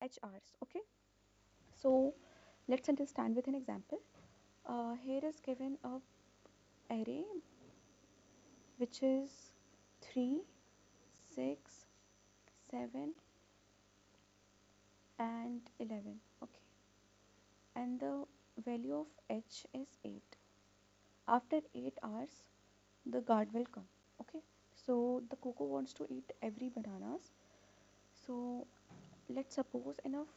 HRs. Okay, so let's understand with an example. Here is given a array which is 3, 6, 7 and 11. Okay, and the value of h is 8. After 8 hours the guard will come. Okay, so the Koko wants to eat every bananas. So let's suppose enough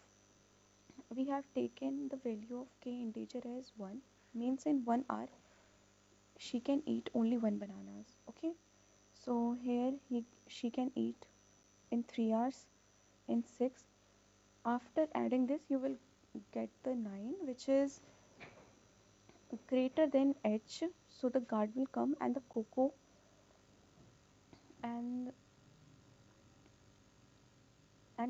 we have taken the value of k integer as 1, means in 1 hour she can eat only one bananas. Okay, so here she can eat in 3 hours, in 6. After adding this you will get the 9 which is greater than h, so the guard will come and the Koko and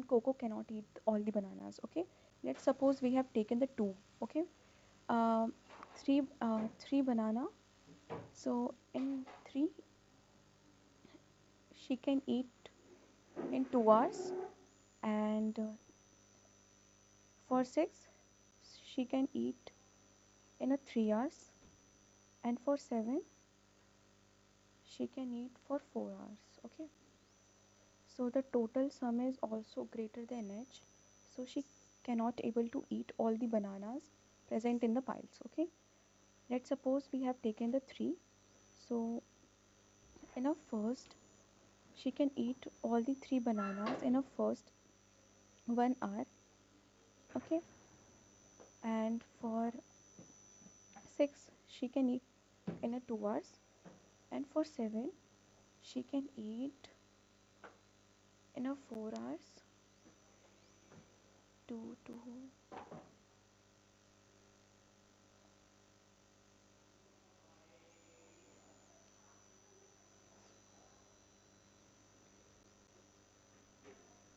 Koko cannot eat all the bananas. Okay, let's suppose we have taken the 2. Okay, um, 3 banana, so in 3 she can eat in 2 hours, and for 6 she can eat in a 3 hours, and for 7 she can eat for 4 hours. Okay, so the total sum is also greater than h, so she cannot able to eat all the bananas present in the piles. Okay, let's suppose we have taken the 3, so in a first she can eat all the 3 bananas in a first 1 hour. Okay, and for 6 she can eat in a 2 hours, and for 7 she can eat in a 4 hours. 2 2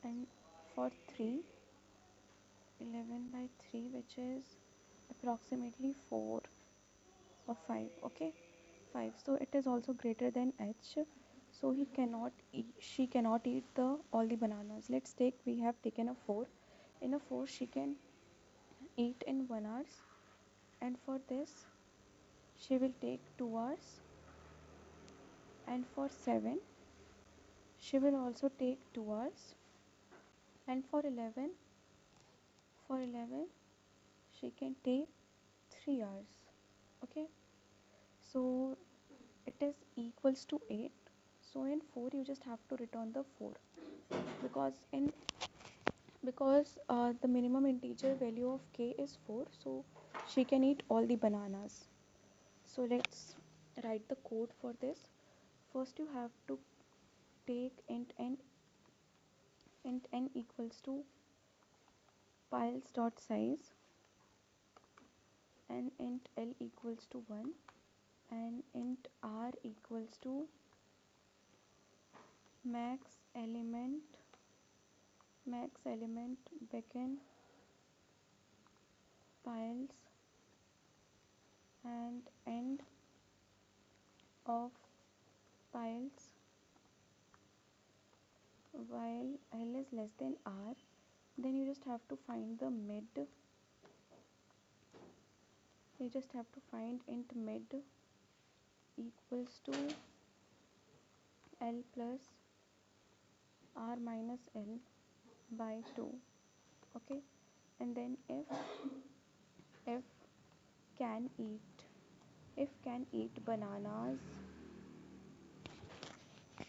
and for 3 11 by 3, which is approximately 4 or 5. Okay, 5, so it is also greater than h, so he cannot eat, she cannot eat the all the bananas. Let's take, we have taken a 4. In a 4 she can eat in 1 hour, and for this she will take 2 hours, and for 7 she will also take 2 hours, and for 11 she can take 3 hours. Okay, so it is equals to 8. So in 4 you just have to return the 4, because in the minimum integer value of k is 4, so she can eat all the bananas. So let's write the code for this. First you have to take int n equals to piles dot size, and int l equals to 1, and int r equals to max element begin piles and end of piles while l is less than r. Then you just have to find the mid, you just have to find int mid equals to l plus r minus l by 2. Okay, and then if can eat, if can eat bananas,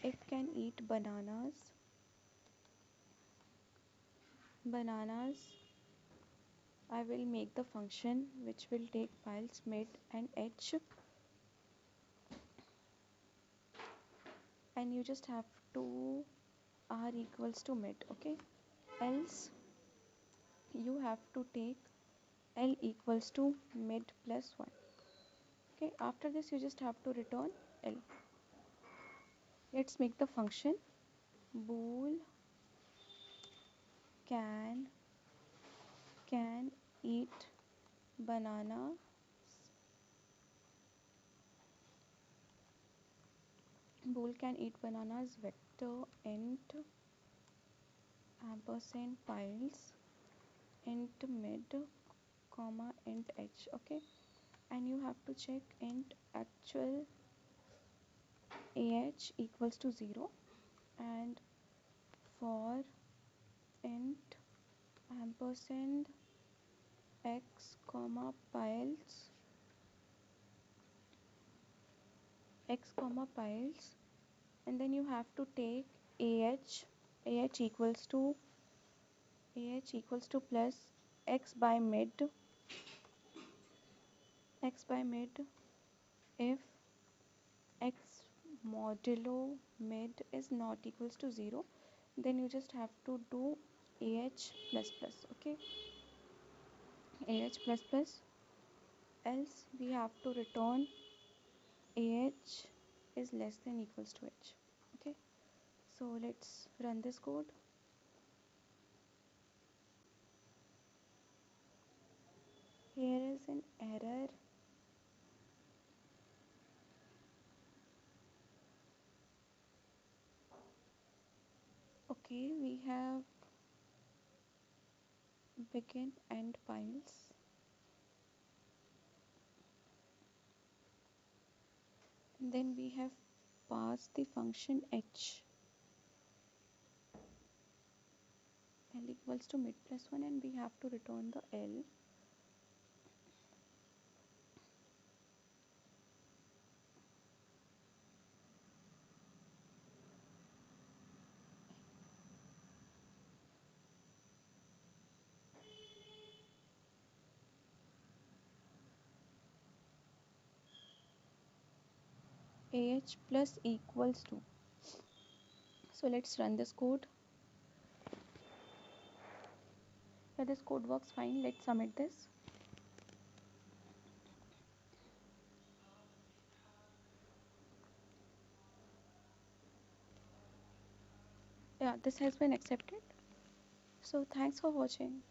if can eat bananas, I will make the function which will take piles mid and h, and you just have to r equals to mid. Okay, else you have to take l equals to mid plus 1. Okay, after this you just have to return l. Let's make the function bool can eat banana, bool can eat bananas vector int ampersand piles int mid comma int h. Okay, and you have to check int actual ah equals to 0, and for int ampersand x comma piles, and then you have to take ah equals to plus x by mid if x modulo mid is not equals to 0, then you just have to do ah plus plus. Okay, ah plus plus, else we have to return ah is less than equals to h. Okay, so let's run this code. Here is an error. Okay, we have begin end piles, and then we have passed the function h l equals to mid plus 1, and we have to return the l. Ah plus equals to. So let's run this code. Yeah, this code works fine. Let's submit this. Yeah, this has been accepted. So thanks for watching.